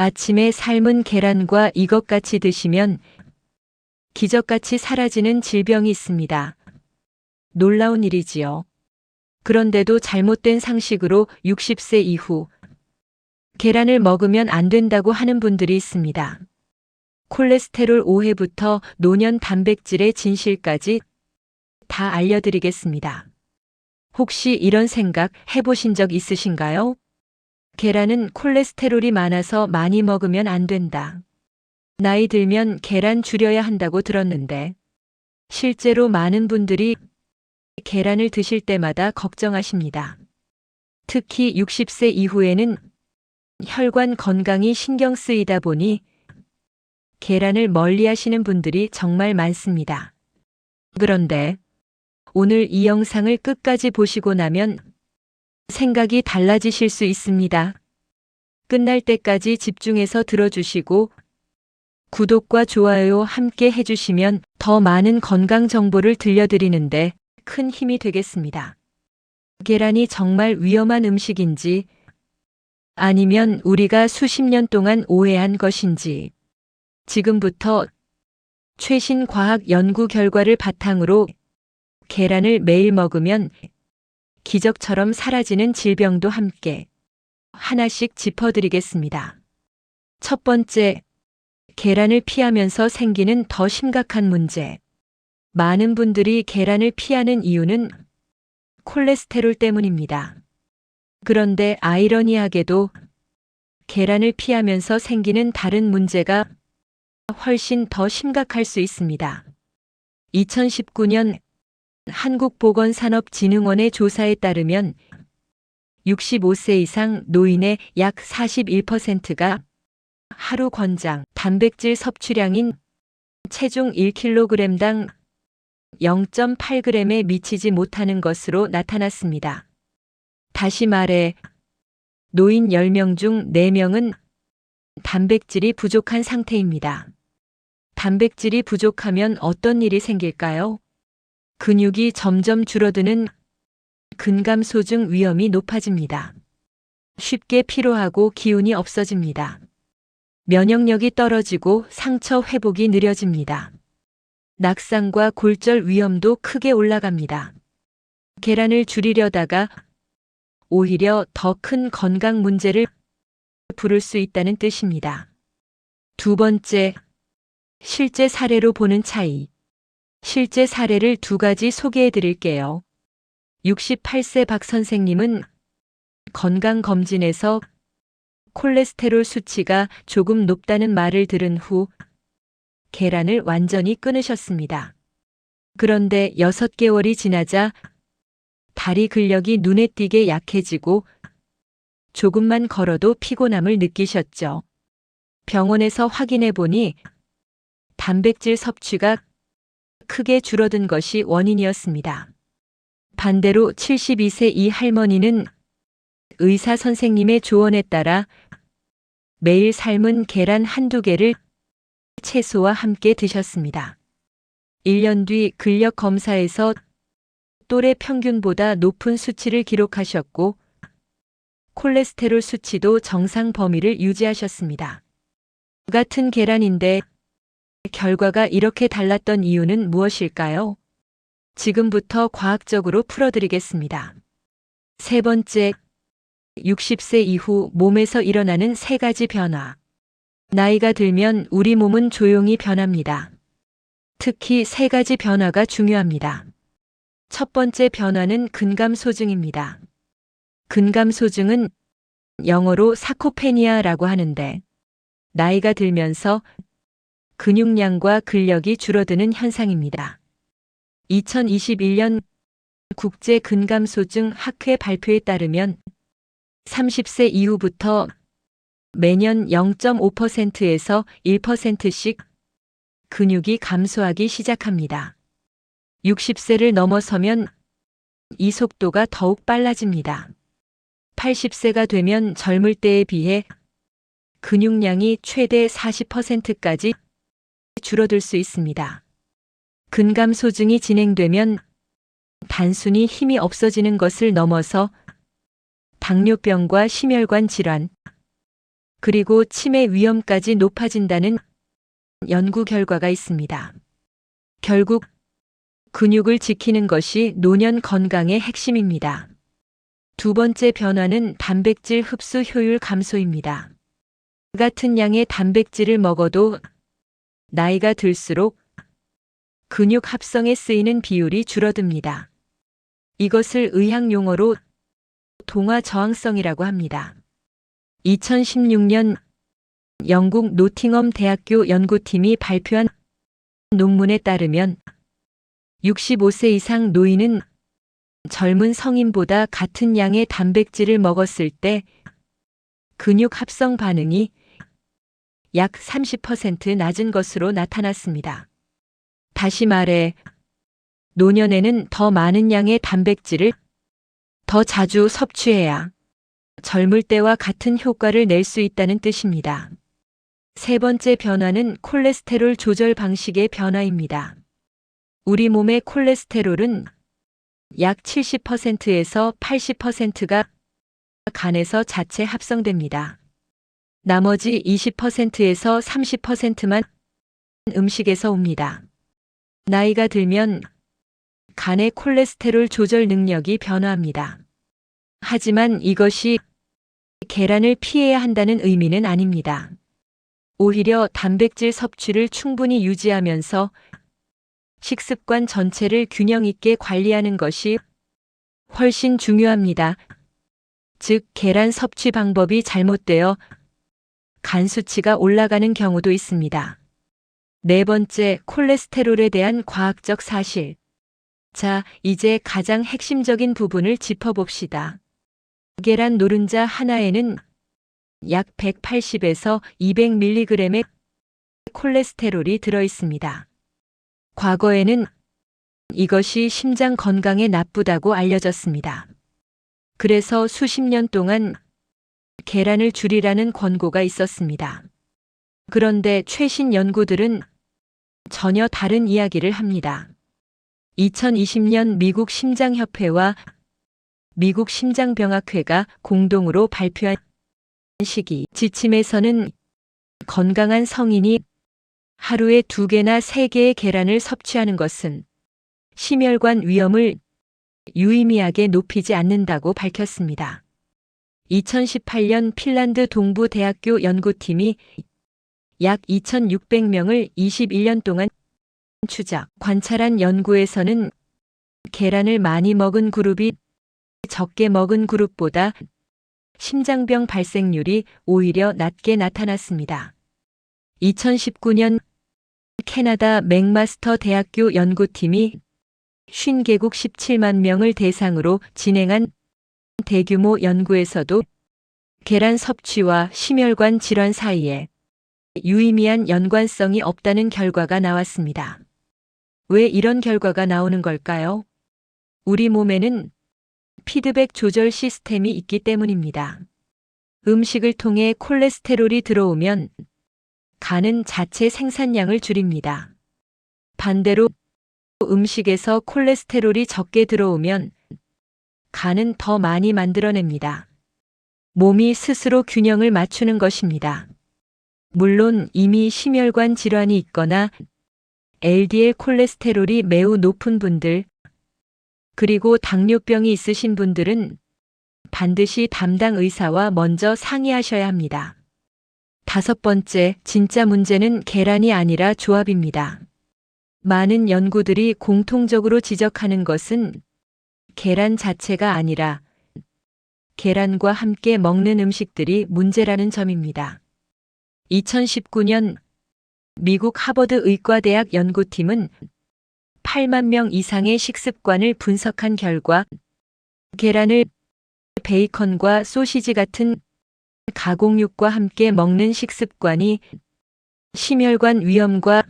아침에 삶은 계란과 이것같이 드시면 기적같이 사라지는 질병이 있습니다. 놀라운 일이지요. 그런데도 잘못된 상식으로 60세 이후 계란을 먹으면 안 된다고 하는 분들이 있습니다. 콜레스테롤 오해부터 노년 단백질의 진실까지 다 알려드리겠습니다. 혹시 이런 생각 해보신 적 있으신가요? 계란은 콜레스테롤이 많아서 많이 먹으면 안 된다. 나이 들면 계란 줄여야 한다고 들었는데, 실제로 많은 분들이 계란을 드실 때마다 걱정하십니다. 특히 60세 이후에는 혈관 건강이 신경 쓰이다 보니 계란을 멀리 하시는 분들이 정말 많습니다. 그런데 오늘 이 영상을 끝까지 보시고 나면 생각이 달라지실 수 있습니다. 끝날 때까지 집중해서 들어주시고 구독과 좋아요 함께 해주시면 더 많은 건강 정보를 들려드리는데 큰 힘이 되겠습니다. 계란이 정말 위험한 음식인지 아니면 우리가 수십 년 동안 오해한 것인지 지금부터 최신 과학 연구 결과를 바탕으로 계란을 매일 먹으면 기적처럼 사라지는 질병도 함께 하나씩 짚어드리겠습니다. 첫 번째, 계란을 피하면서 생기는 더 심각한 문제. 많은 분들이 계란을 피하는 이유는 콜레스테롤 때문입니다. 그런데 아이러니하게도 계란을 피하면서 생기는 다른 문제가 훨씬 더 심각할 수 있습니다. 2019년 한국보건산업진흥원의 조사에 따르면 65세 이상 노인의 약 41%가 하루 권장 단백질 섭취량인 체중 1kg당 0.8g에 미치지 못하는 것으로 나타났습니다. 다시 말해 노인 10명 중 4명은 단백질이 부족한 상태입니다. 단백질이 부족하면 어떤 일이 생길까요? 근육이 점점 줄어드는 근감소증 위험이 높아집니다. 쉽게 피로하고 기운이 없어집니다. 면역력이 떨어지고 상처 회복이 느려집니다. 낙상과 골절 위험도 크게 올라갑니다. 계란을 줄이려다가 오히려 더 큰 건강 문제를 부를 수 있다는 뜻입니다. 두 번째, 실제 사례로 보는 차이. 실제 사례를 2가지 소개해 드릴게요. 68세 박 선생님은 건강검진에서 콜레스테롤 수치가 조금 높다는 말을 들은 후 계란을 완전히 끊으셨습니다. 그런데 6개월이 지나자 다리 근력이 눈에 띄게 약해지고 조금만 걸어도 피곤함을 느끼셨죠. 병원에서 확인해 보니 단백질 섭취가 크게 줄어든 것이 원인이었습니다. 반대로 72세 이 할머니는 의사 선생님의 조언에 따라 매일 삶은 계란 1~2개를 채소와 함께 드셨습니다. 1년 뒤 근력 검사에서 또래 평균보다 높은 수치를 기록하셨고 콜레스테롤 수치도 정상 범위를 유지하셨습니다. 같은 계란인데 결과가 이렇게 달랐던 이유는 무엇일까요? 지금부터 과학적으로 풀어드리겠습니다. 세 번째, 60세 이후 몸에서 일어나는 3가지 변화. 나이가 들면 우리 몸은 조용히 변합니다. 특히 3가지 변화가 중요합니다. 첫 번째 변화는 근감소증입니다. 근감소증은 영어로 사코페니아라고 하는데 나이가 들면서 근육량과 근력이 줄어드는 현상입니다. 2021년 국제 근감소증 학회 발표에 따르면 30세 이후부터 매년 0.5%에서 1%씩 근육이 감소하기 시작합니다. 60세를 넘어서면 이 속도가 더욱 빨라집니다. 80세가 되면 젊을 때에 비해 근육량이 최대 40%까지 줄어들 수 있습니다. 근감소증이 진행되면 단순히 힘이 없어지는 것을 넘어서 당뇨병과 심혈관 질환, 그리고 치매 위험까지 높아진다는 연구 결과가 있습니다. 결국 근육을 지키는 것이 노년 건강의 핵심입니다. 두 번째 변화는 단백질 흡수 효율 감소입니다. 같은 양의 단백질을 먹어도 나이가 들수록 근육 합성에 쓰이는 비율이 줄어듭니다. 이것을 의학 용어로 동화 저항성이라고 합니다. 2016년 영국 노팅엄 대학교 연구팀이 발표한 논문에 따르면 65세 이상 노인은 젊은 성인보다 같은 양의 단백질을 먹었을 때 근육 합성 반응이 약 30% 낮은 것으로 나타났습니다. 다시 말해, 노년에는 더 많은 양의 단백질을 더 자주 섭취해야 젊을 때와 같은 효과를 낼 수 있다는 뜻입니다. 세 번째 변화는 콜레스테롤 조절 방식의 변화입니다. 우리 몸의 콜레스테롤은 약 70%에서 80%가 간에서 자체 합성됩니다. 나머지 20%에서 30%만 음식에서 옵니다. 나이가 들면 간의 콜레스테롤 조절 능력이 변화합니다. 하지만 이것이 계란을 피해야 한다는 의미는 아닙니다. 오히려 단백질 섭취를 충분히 유지하면서 식습관 전체를 균형 있게 관리하는 것이 훨씬 중요합니다. 즉, 계란 섭취 방법이 잘못되어 간 수치가 올라가는 경우도 있습니다. 네 번째, 콜레스테롤에 대한 과학적 사실. 자, 이제 가장 핵심적인 부분을 짚어봅시다. 계란 노른자 하나에는 약 180에서 200mg의 콜레스테롤이 들어있습니다. 과거에는 이것이 심장 건강에 나쁘다고 알려졌습니다. 그래서 수십 년 동안 계란을 줄이라는 권고가 있었습니다. 그런데 최신 연구들은 전혀 다른 이야기를 합니다. 2020년 미국 심장협회와 미국 심장병학회가 공동으로 발표한 시기 지침에서는 건강한 성인이 하루에 2개나 3개의 계란을 섭취하는 것은 심혈관 위험을 유의미하게 높이지 않는다고 밝혔습니다. 2018년 핀란드 동부 대학교 연구팀이 약 2,600명을 21년 동안 추적, 관찰한 연구에서는 계란을 많이 먹은 그룹이 적게 먹은 그룹보다 심장병 발생률이 오히려 낮게 나타났습니다. 2019년 캐나다 맥마스터 대학교 연구팀이 50개국 17만 명을 대상으로 진행한 대규모 연구에서도 계란 섭취와 심혈관 질환 사이에 유의미한 연관성이 없다는 결과가 나왔습니다. 왜 이런 결과가 나오는 걸까요? 우리 몸에는 피드백 조절 시스템이 있기 때문입니다. 음식을 통해 콜레스테롤이 들어오면 간은 자체 생산량을 줄입니다. 반대로 음식에서 콜레스테롤이 적게 들어오면 간은 더 많이 만들어냅니다. 몸이 스스로 균형을 맞추는 것입니다. 물론 이미 심혈관 질환이 있거나 LDL 콜레스테롤이 매우 높은 분들, 그리고 당뇨병이 있으신 분들은 반드시 담당 의사와 먼저 상의하셔야 합니다. 5번째, 진짜 문제는 계란이 아니라 조합입니다. 많은 연구들이 공통적으로 지적하는 것은 계란 자체가 아니라 계란과 함께 먹는 음식들이 문제라는 점입니다. 2019년 미국 하버드 의과대학 연구팀은 8만 명 이상의 식습관을 분석한 결과 계란을 베이컨과 소시지 같은 가공육과 함께 먹는 식습관이 심혈관 위험과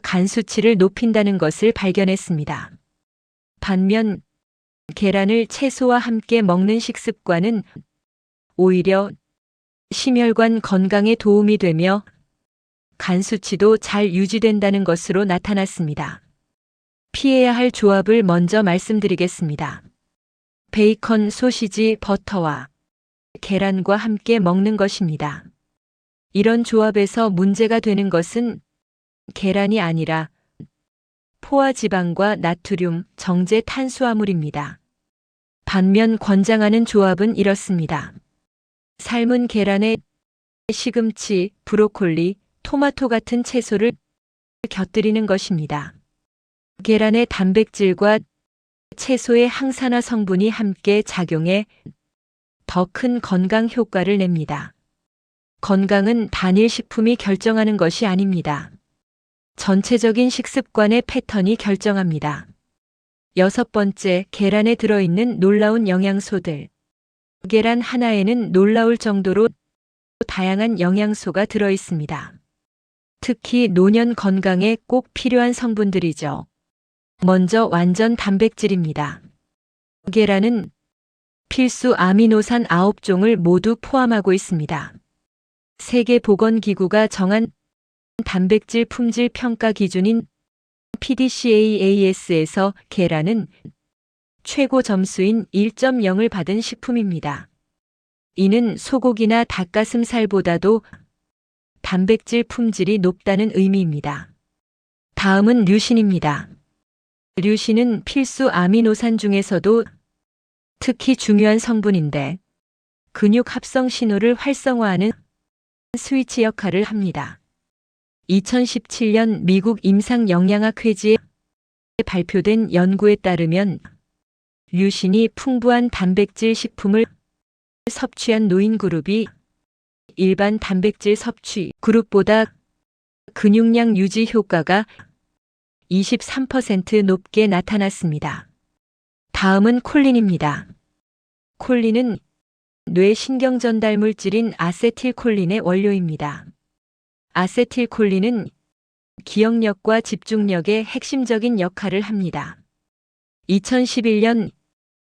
간 수치를 높인다는 것을 발견했습니다. 반면 계란을 채소와 함께 먹는 식습관은 오히려 심혈관 건강에 도움이 되며 간 수치도 잘 유지된다는 것으로 나타났습니다. 피해야 할 조합을 먼저 말씀드리겠습니다. 베이컨, 소시지, 버터와 계란과 함께 먹는 것입니다. 이런 조합에서 문제가 되는 것은 계란이 아니라 포화지방과 나트륨, 정제 탄수화물입니다. 반면 권장하는 조합은 이렇습니다. 삶은 계란에 시금치, 브로콜리, 토마토 같은 채소를 곁들이는 것입니다. 계란의 단백질과 채소의 항산화 성분이 함께 작용해 더 큰 건강 효과를 냅니다. 건강은 단일 식품이 결정하는 것이 아닙니다. 전체적인 식습관의 패턴이 결정합니다. 6번째, 계란에 들어있는 놀라운 영양소들. 계란 하나에는 놀라울 정도로 다양한 영양소가 들어있습니다. 특히 노년 건강에 꼭 필요한 성분들이죠. 먼저 완전 단백질입니다. 계란은 필수 아미노산 9종을 모두 포함하고 있습니다. 세계보건기구가 정한 단백질 품질 평가 기준인 PDCAAS에서 계란은 최고 점수인 1.0을 받은 식품입니다. 이는 소고기나 닭가슴살보다도 단백질 품질이 높다는 의미입니다. 다음은 류신입니다. 류신은 필수 아미노산 중에서도 특히 중요한 성분인데 근육 합성 신호를 활성화하는 스위치 역할을 합니다. 2017년 미국 임상영양학 회지에 발표된 연구에 따르면 류신이 풍부한 단백질 식품을 섭취한 노인 그룹이 일반 단백질 섭취 그룹보다 근육량 유지 효과가 23% 높게 나타났습니다. 다음은 콜린입니다. 콜린은 뇌 신경 전달 물질인 아세틸콜린의 원료입니다. 아세틸콜린은 기억력과 집중력에 핵심적인 역할을 합니다. 2011년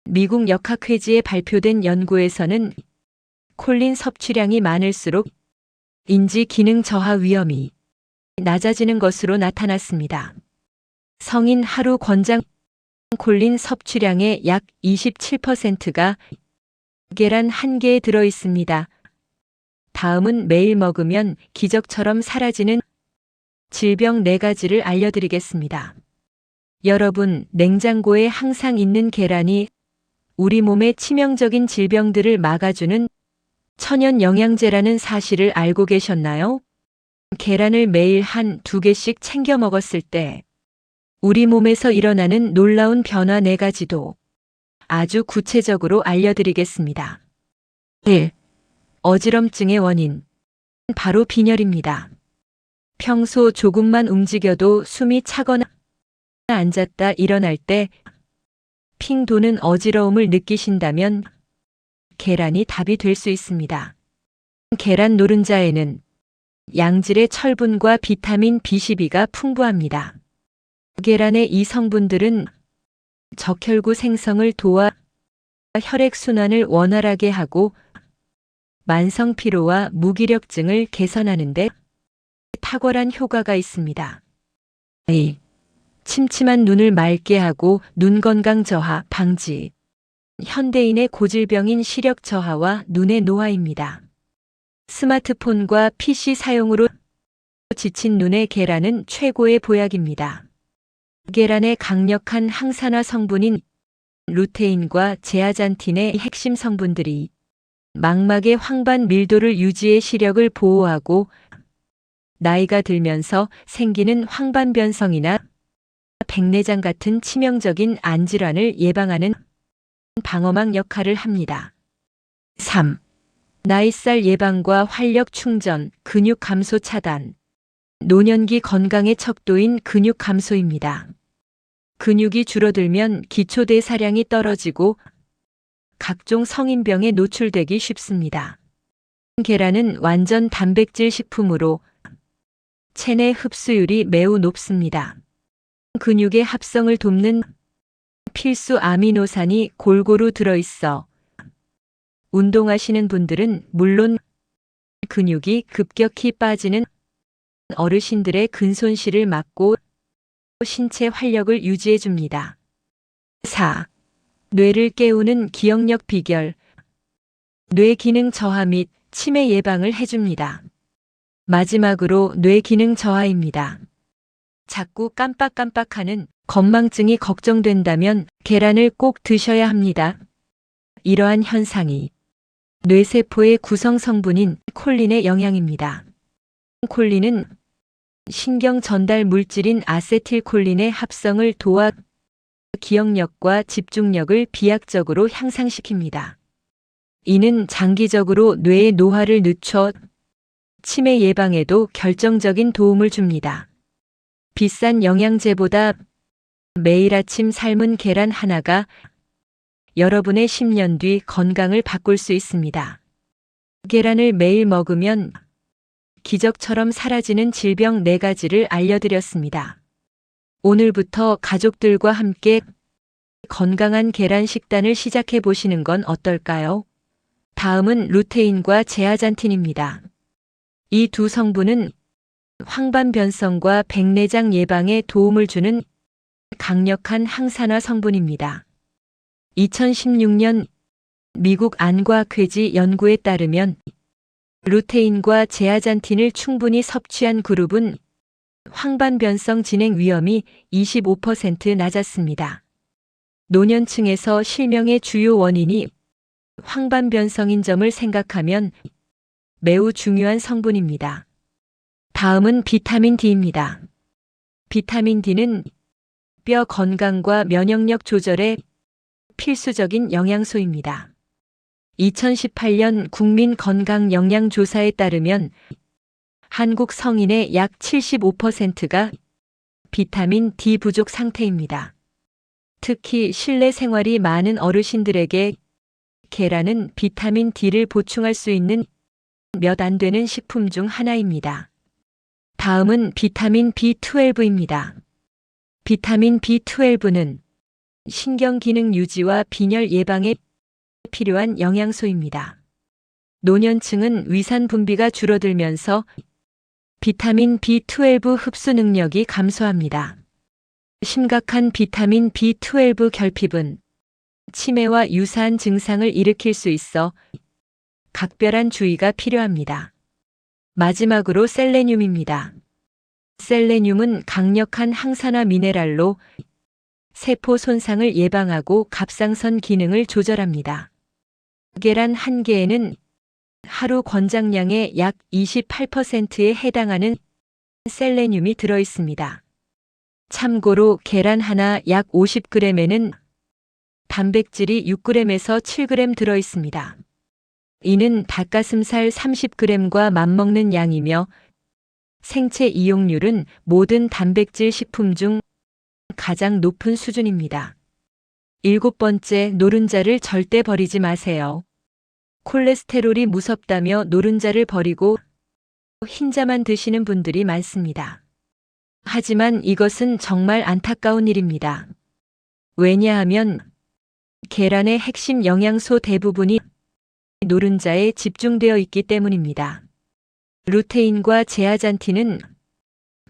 미국 역학회지에 발표된 연구에서는 콜린 섭취량이 많을수록 인지 기능 저하 위험이 낮아지는 것으로 나타났습니다. 성인 하루 권장 콜린 섭취량의 약 27%가 계란 한 개에 들어 있습니다. 다음은 매일 먹으면 기적처럼 사라지는 질병 4가지를 알려드리겠습니다. 여러분, 냉장고에 항상 있는 계란이 우리 몸의 치명적인 질병들을 막아주는 천연 영양제라는 사실을 알고 계셨나요? 계란을 매일 1~2개씩 챙겨 먹었을 때 우리 몸에서 일어나는 놀라운 변화 4가지도 아주 구체적으로 알려드리겠습니다. 1. 어지럼증의 원인. 바로 빈혈입니다. 평소 조금만 움직여도 숨이 차거나 앉았다 일어날 때 핑 도는 어지러움을 느끼신다면 계란이 답이 될 수 있습니다. 계란 노른자에는 양질의 철분과 비타민 B12가 풍부합니다. 계란의 이 성분들은 적혈구 생성을 도와 혈액순환을 원활하게 하고 만성 피로와 무기력증을 개선하는 데 탁월한 효과가 있습니다. 2. 침침한 눈을 맑게 하고 눈 건강 저하 방지. 현대인의 고질병인 시력 저하와 눈의 노화입니다. 스마트폰과 PC 사용으로 지친 눈의 계란은 최고의 보약입니다. 계란의 강력한 항산화 성분인 루테인과 제아잔틴의 핵심 성분들이 망막의 황반 밀도를 유지해 시력을 보호하고 나이가 들면서 생기는 황반변성이나 백내장 같은 치명적인 안질환을 예방하는 방어막 역할을 합니다. 3. 나이살 예방과 활력 충전, 근육 감소 차단. 노년기 건강의 척도인 근육 감소입니다. 근육이 줄어들면 기초대사량이 떨어지고 각종 성인병에 노출되기 쉽습니다. 계란은 완전 단백질 식품으로 체내 흡수율이 매우 높습니다. 근육의 합성을 돕는 필수 아미노산이 골고루 들어있어 운동하시는 분들은 물론 근육이 급격히 빠지는 어르신들의 근손실을 막고 신체 활력을 유지해 줍니다. 4. 뇌를 깨우는 기억력 비결. 뇌 기능 저하 및 치매 예방을 해줍니다. 마지막으로 뇌 기능 저하입니다. 자꾸 깜빡깜빡하는 건망증이 걱정된다면 계란을 꼭 드셔야 합니다. 이러한 현상이 뇌세포의 구성 성분인 콜린의 영향입니다. 콜린은 신경 전달 물질인 아세틸콜린의 합성을 도와 기억력과 집중력을 비약적으로 향상시킵니다. 이는 장기적으로 뇌의 노화를 늦춰 치매 예방에도 결정적인 도움을 줍니다. 비싼 영양제보다 매일 아침 삶은 계란 하나가 여러분의 10년 뒤 건강을 바꿀 수 있습니다. 계란을 매일 먹으면 기적처럼 사라지는 질병 4가지를 알려드렸습니다. 오늘부터 가족들과 함께 건강한 계란 식단을 시작해 보시는 건 어떨까요? 다음은 루테인과 제아잔틴입니다. 이 두 성분은 황반변성과 백내장 예방에 도움을 주는 강력한 항산화 성분입니다. 2016년 미국 안과괴지 연구에 따르면 루테인과 제아잔틴을 충분히 섭취한 그룹은 황반변성 진행 위험이 25% 낮았습니다. 노년층에서 실명의 주요 원인이 황반변성인 점을 생각하면 매우 중요한 성분입니다. 다음은 비타민 D입니다. 비타민 D는 뼈 건강과 면역력 조절에 필수적인 영양소입니다. 2018년 국민건강영양조사에 따르면 한국 성인의 약 75%가 비타민 D 부족 상태입니다. 특히 실내 생활이 많은 어르신들에게 계란은 비타민 D를 보충할 수 있는 몇 안 되는 식품 중 하나입니다. 다음은 비타민 B12입니다. 비타민 B12는 신경기능 유지와 빈혈 예방에 필요한 영양소입니다. 노년층은 위산 분비가 줄어들면서 비타민 B12 흡수 능력이 감소합니다. 심각한 비타민 B12 결핍은 치매와 유사한 증상을 일으킬 수 있어 각별한 주의가 필요합니다. 마지막으로 셀레늄입니다. 셀레늄은 강력한 항산화 미네랄로 세포 손상을 예방하고 갑상선 기능을 조절합니다. 계란 한 개에는 하루 권장량의 약 28%에 해당하는 셀레늄이 들어 있습니다. 참고로 계란 하나 약 50g에는 단백질이 6g에서 7g 들어 있습니다. 이는 닭가슴살 30g과 맞먹는 양이며 생체 이용률은 모든 단백질 식품 중 가장 높은 수준입니다. 7번째, 노른자를 절대 버리지 마세요. 콜레스테롤이 무섭다며 노른자를 버리고 흰자만 드시는 분들이 많습니다. 하지만 이것은 정말 안타까운 일입니다. 왜냐하면 계란의 핵심 영양소 대부분이 노른자에 집중되어 있기 때문입니다. 루테인과 제아잔틴은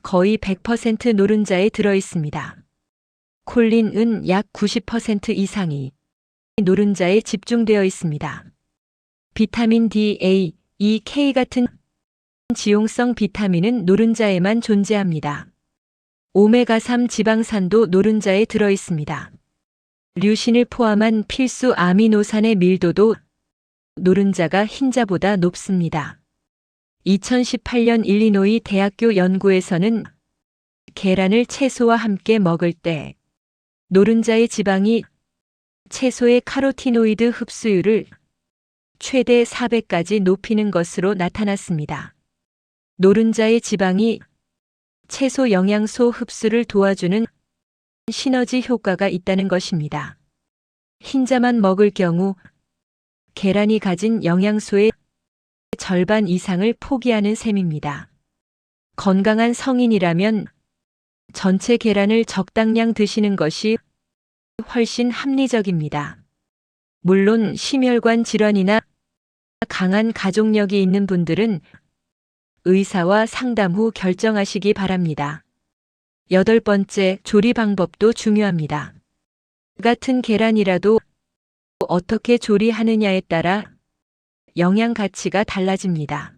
거의 100% 노른자에 들어 있습니다. 콜린은 약 90% 이상이 노른자에 집중되어 있습니다. 비타민 D, A, E, K 같은 지용성 비타민은 노른자에만 존재합니다. 오메가3 지방산도 노른자에 들어 있습니다. 류신을 포함한 필수 아미노산의 밀도도 노른자가 흰자보다 높습니다. 2018년 일리노이 대학교 연구에서는 계란을 채소와 함께 먹을 때 노른자의 지방이 채소의 카로티노이드 흡수율을 최대 400까지 높이는 것으로 나타났습니다. 노른자의 지방이 채소 영양소 흡수를 도와주는 시너지 효과가 있다는 것입니다. 흰자만 먹을 경우 계란이 가진 영양소의 절반 이상을 포기하는 셈입니다. 건강한 성인이라면 전체 계란을 적당량 드시는 것이 훨씬 합리적입니다. 물론 심혈관 질환이나 강한 가족력이 있는 분들은 의사와 상담 후 결정하시기 바랍니다. 8번째, 조리 방법도 중요합니다. 같은 계란이라도 어떻게 조리하느냐에 따라 영양 가치가 달라집니다.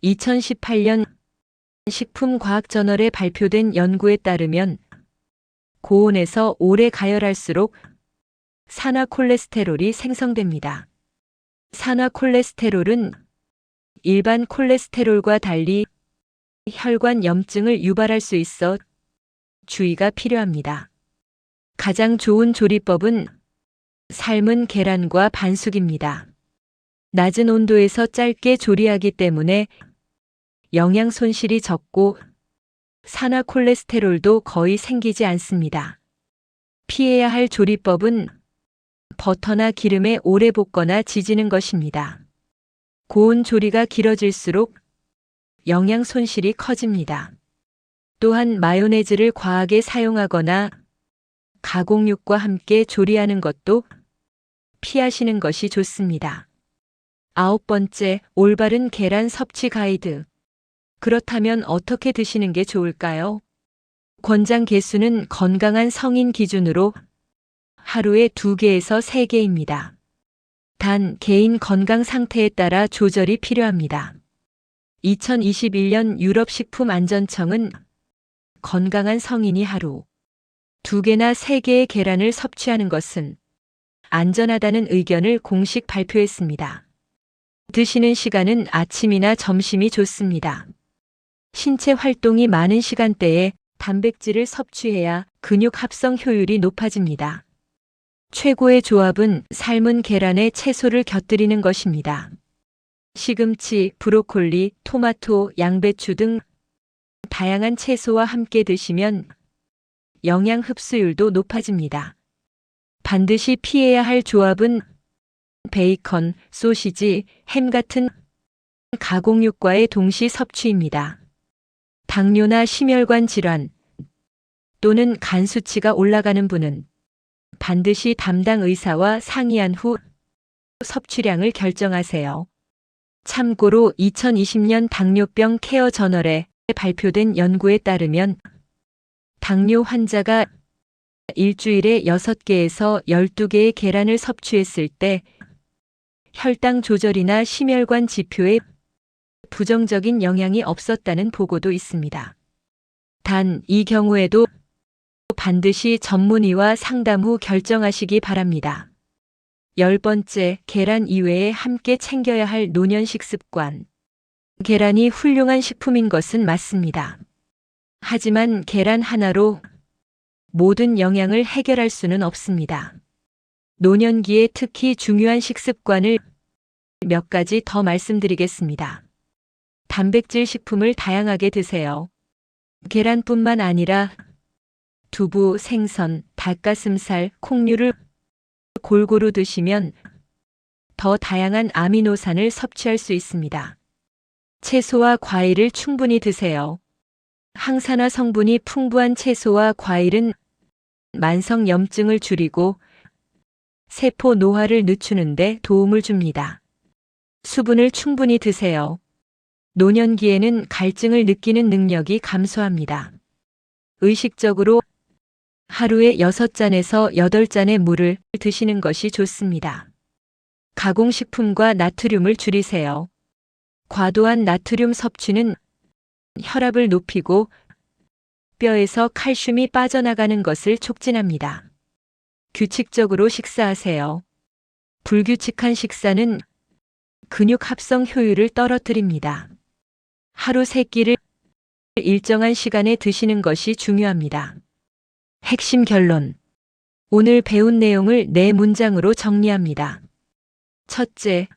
2018년 식품과학저널에 발표된 연구에 따르면 고온에서 오래 가열할수록 산화콜레스테롤이 생성됩니다. 산화콜레스테롤은 일반 콜레스테롤과 달리 혈관 염증을 유발할 수 있어 주의가 필요합니다. 가장 좋은 조리법은 삶은 계란과 반숙입니다. 낮은 온도에서 짧게 조리하기 때문에 영양 손실이 적고 산화콜레스테롤도 거의 생기지 않습니다. 피해야 할 조리법은 버터나 기름에 오래 볶거나 지지는 것입니다. 고온 조리가 길어질수록 영양 손실이 커집니다. 또한 마요네즈를 과하게 사용하거나 가공육과 함께 조리하는 것도 피하시는 것이 좋습니다. 9번째, 올바른 계란 섭취 가이드. 그렇다면 어떻게 드시는 게 좋을까요? 권장 개수는 건강한 성인 기준으로 하루에 2개에서 3개입니다. 단 개인 건강 상태에 따라 조절이 필요합니다. 2021년 유럽식품안전청은 건강한 성인이 하루 2개나 3개의 계란을 섭취하는 것은 안전하다는 의견을 공식 발표했습니다. 드시는 시간은 아침이나 점심이 좋습니다. 신체 활동이 많은 시간대에 단백질을 섭취해야 근육 합성 효율이 높아집니다. 최고의 조합은 삶은 계란에 채소를 곁들이는 것입니다. 시금치, 브로콜리, 토마토, 양배추 등 다양한 채소와 함께 드시면 영양 흡수율도 높아집니다. 반드시 피해야 할 조합은 베이컨, 소시지, 햄 같은 가공육과의 동시 섭취입니다. 당뇨나 심혈관 질환 또는 간 수치가 올라가는 분은 반드시 담당 의사와 상의한 후 섭취량을 결정하세요. 참고로 2020년 당뇨병 케어 저널에 발표된 연구에 따르면 당뇨 환자가 일주일에 6개에서 12개의 계란을 섭취했을 때 혈당 조절이나 심혈관 지표에 부정적인 영향이 없었다는 보고도 있습니다. 단, 이 경우에도 반드시 전문의와 상담 후 결정하시기 바랍니다. 10번째, 계란 이외에 함께 챙겨야 할 노년식 습관. 계란이 훌륭한 식품인 것은 맞습니다. 하지만 계란 하나로 모든 영양을 해결할 수는 없습니다. 노년기에 특히 중요한 식습관을 몇 가지 더 말씀드리겠습니다. 단백질 식품을 다양하게 드세요. 계란뿐만 아니라 두부, 생선, 닭가슴살, 콩류를 골고루 드시면 더 다양한 아미노산을 섭취할 수 있습니다. 채소와 과일을 충분히 드세요. 항산화 성분이 풍부한 채소와 과일은 만성 염증을 줄이고 세포 노화를 늦추는 데 도움을 줍니다. 수분을 충분히 드세요. 노년기에는 갈증을 느끼는 능력이 감소합니다. 의식적으로 하루에 6잔에서 8잔의 물을 드시는 것이 좋습니다. 가공식품과 나트륨을 줄이세요. 과도한 나트륨 섭취는 혈압을 높이고 뼈에서 칼슘이 빠져나가는 것을 촉진합니다. 규칙적으로 식사하세요. 불규칙한 식사는 근육 합성 효율을 떨어뜨립니다. 하루 3끼를 일정한 시간에 드시는 것이 중요합니다. 핵심 결론. 오늘 배운 내용을 4문장으로 정리합니다. 첫째,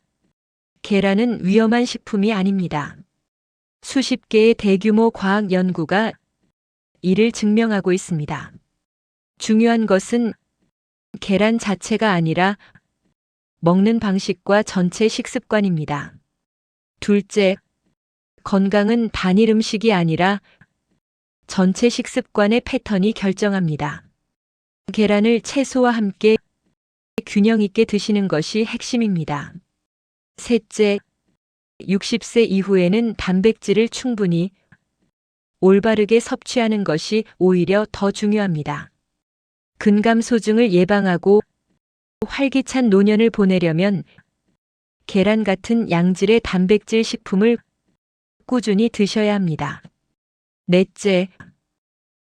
계란은 위험한 식품이 아닙니다. 수십 개의 대규모 과학 연구가 이를 증명하고 있습니다. 중요한 것은 계란 자체가 아니라 먹는 방식과 전체 식습관입니다. 둘째, 건강은 단일 음식이 아니라 전체 식습관의 패턴이 결정합니다. 계란을 채소와 함께 균형 있게 드시는 것이 핵심입니다. 셋째, 60세 이후에는 단백질을 충분히 올바르게 섭취하는 것이 오히려 더 중요합니다. 근감소증을 예방하고 활기찬 노년을 보내려면 계란 같은 양질의 단백질 식품을 꾸준히 드셔야 합니다. 넷째,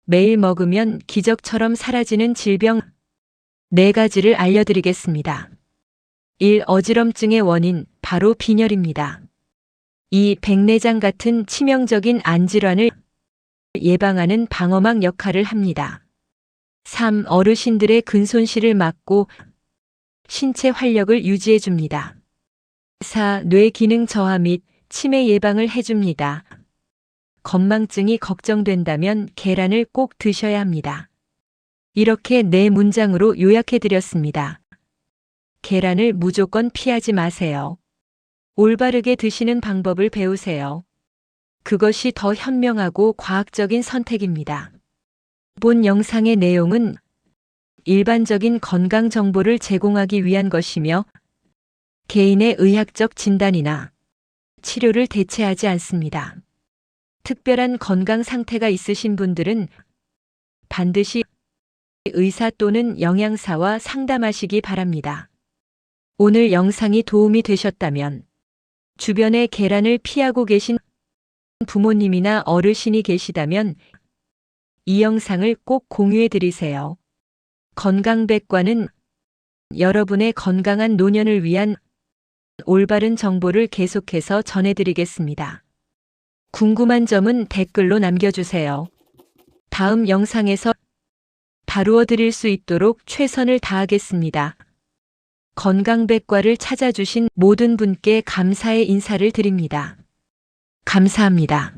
매일 먹으면 기적처럼 사라지는 질병 4가지를 알려드리겠습니다. 1. 어지럼증의 원인, 바로 빈혈입니다. 2. 백내장 같은 치명적인 안질환을 예방하는 방어막 역할을 합니다. 3. 어르신들의 근손실을 막고 신체 활력을 유지해 줍니다. 4. 뇌 기능 저하 및 치매 예방을 해줍니다. 건망증이 걱정된다면 계란을 꼭 드셔야 합니다. 이렇게 4문장으로 요약해 드렸습니다. 계란을 무조건 피하지 마세요. 올바르게 드시는 방법을 배우세요. 그것이 더 현명하고 과학적인 선택입니다. 본 영상의 내용은 일반적인 건강 정보를 제공하기 위한 것이며 개인의 의학적 진단이나 치료를 대체하지 않습니다. 특별한 건강 상태가 있으신 분들은 반드시 의사 또는 영양사와 상담하시기 바랍니다. 오늘 영상이 도움이 되셨다면 주변에 계란을 피하고 계신 부모님이나 어르신이 계시다면 이 영상을 꼭 공유해 드리세요. 건강백과는 여러분의 건강한 노년을 위한 올바른 정보를 계속해서 전해드리겠습니다. 궁금한 점은 댓글로 남겨주세요. 다음 영상에서 다루어 드릴 수 있도록 최선을 다하겠습니다. 건강백과를 찾아주신 모든 분께 감사의 인사를 드립니다. 감사합니다.